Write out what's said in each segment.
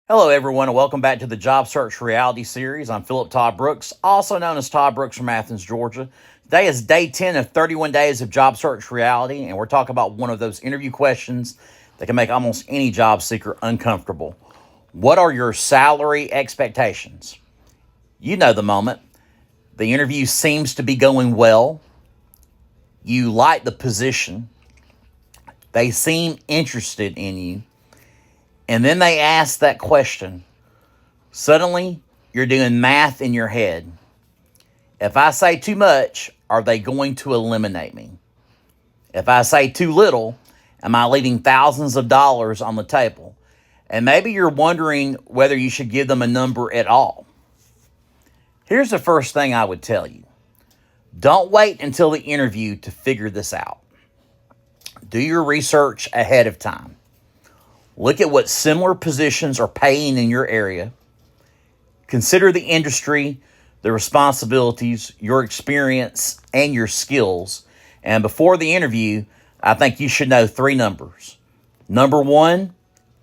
Hello, everyone, and welcome back to the Job Search Reality Series. I'm Philip Todd Brooks, also known as Todd Brooks from Athens, Georgia. Today is day 10 of 31 days of Job Search Reality, and we're talking about one of those interview questions that can make almost any job seeker uncomfortable. What are your salary expectations? You know the moment. The interview seems to be going well. You like the position. They seem interested in you. And then they ask that question. Suddenly, you're doing math in your head. If I say too much, are they going to eliminate me? If I say too little, am I leaving thousands of dollars on the table? And maybe you're wondering whether you should give them a number at all. Here's the first thing I would tell you. Don't wait until the interview to figure this out. Do your research ahead of time. Look at what similar positions are paying in your area. Consider the industry, the responsibilities, your experience, and your skills. And before the interview, I think you should know three numbers. Number one,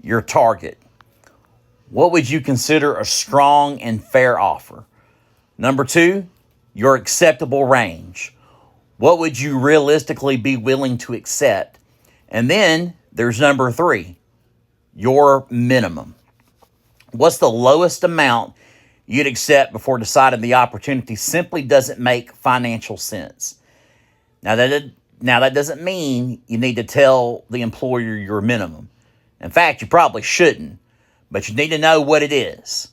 your target. What would you consider a strong and fair offer? Number two, your acceptable range. What would you realistically be willing to accept? And then there's number three, your minimum. What's the lowest amount you'd accept before deciding the opportunity simply doesn't make financial sense? Now that doesn't mean you need to tell the employer your minimum. In fact, you probably shouldn't, but you need to know what it is.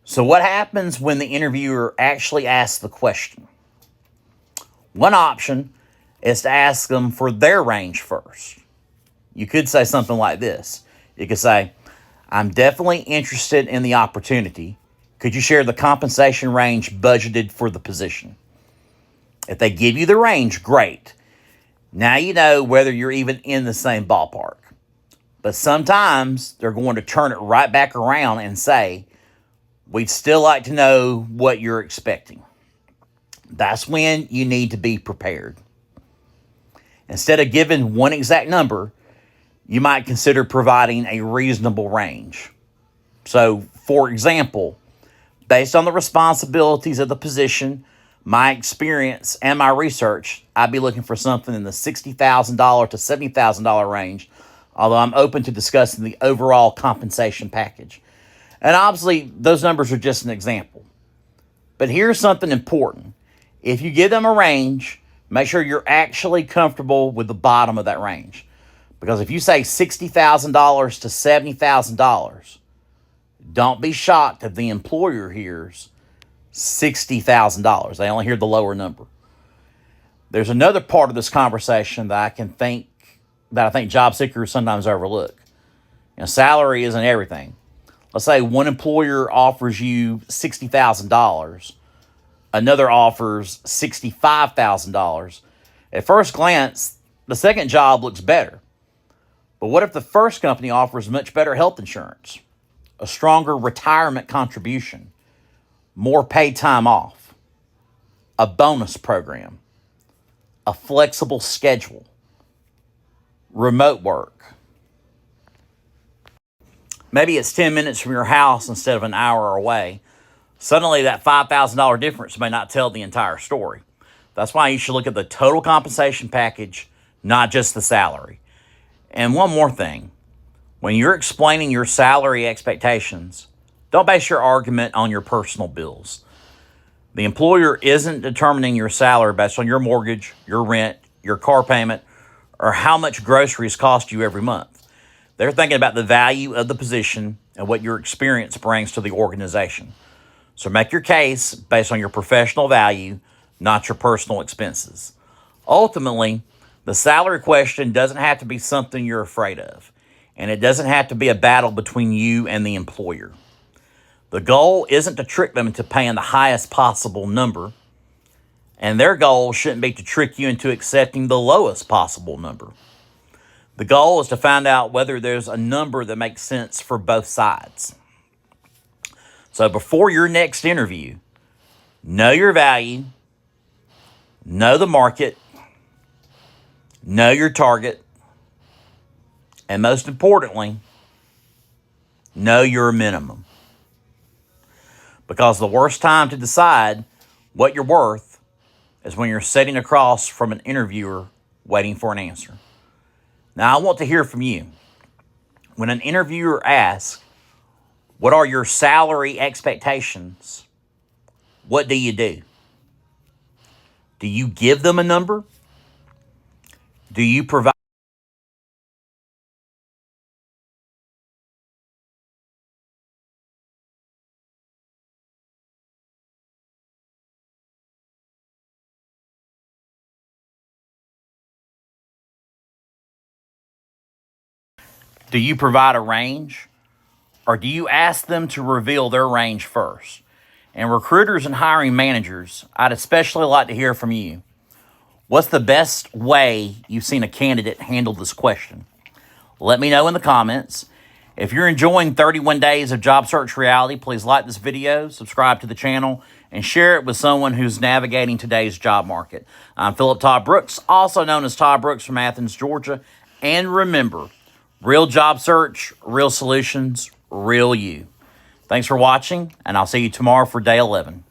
So what happens when the interviewer actually asks the question? One option is to ask them for their range first. You could say something like this. You could say, I'm definitely interested in the opportunity. Could you share the compensation range budgeted for the position? If they give you the range, great. Now you know whether you're even in the same ballpark. But sometimes they're going to turn it right back around and say, we'd still like to know what you're expecting. That's when you need to be prepared. Instead of giving one exact number, you might consider providing a reasonable range. So, for example, based on the responsibilities of the position, my experience, and my research, I'd be looking for something in the $60,000 to $70,000 range, although I'm open to discussing the overall compensation package. And obviously, those numbers are just an example. But here's something important. If you give them a range, make sure you're actually comfortable with the bottom of that range. Because if you say $60,000 to $70,000, don't be shocked if the employer hears $60,000. They only hear the lower number. There's another part of this conversation that I think job seekers sometimes overlook. Salary isn't everything. Let's say one employer offers you $60,000, another offers $65,000. At first glance, the second job looks better. But what if the first company offers much better health insurance, a stronger retirement contribution, more paid time off, a bonus program, a flexible schedule, remote work? Maybe it's 10 minutes from your house instead of an hour away. Suddenly that $5,000 difference may not tell the entire story. That's why you should look at the total compensation package, not just the salary. And one more thing. When you're explaining your salary expectations, don't base your argument on your personal bills. The employer isn't determining your salary based on your mortgage, your rent, your car payment, or how much groceries cost you every month. They're thinking about the value of the position and what your experience brings to the organization. So make your case based on your professional value, not your personal expenses. Ultimately, the salary question doesn't have to be something you're afraid of, and it doesn't have to be a battle between you and the employer. The goal isn't to trick them into paying the highest possible number, and their goal shouldn't be to trick you into accepting the lowest possible number. The goal is to find out whether there's a number that makes sense for both sides. So before your next interview, know your value, know the market, know your target, and most importantly, Know your minimum. Because the worst time to decide what you're worth is when you're sitting across from an interviewer waiting for an answer. Now, I want to hear from you. When an interviewer asks, what are your salary expectations? What do you do? Do you give them a number? Do you provide? Do you provide a range? Or do you ask them to reveal their range first? And recruiters and hiring managers, I'd especially like to hear from you. What's the best way you've seen a candidate handle this question? Let me know in the comments. If you're enjoying 31 Days of Job Search Reality, please like this video, subscribe to the channel, and share it with someone who's navigating today's job market. I'm Philip Todd Brooks, also known as Todd Brooks from Athens, Georgia. And remember, real job search, real solutions, real you. Thanks for watching, and I'll see you tomorrow for day 11.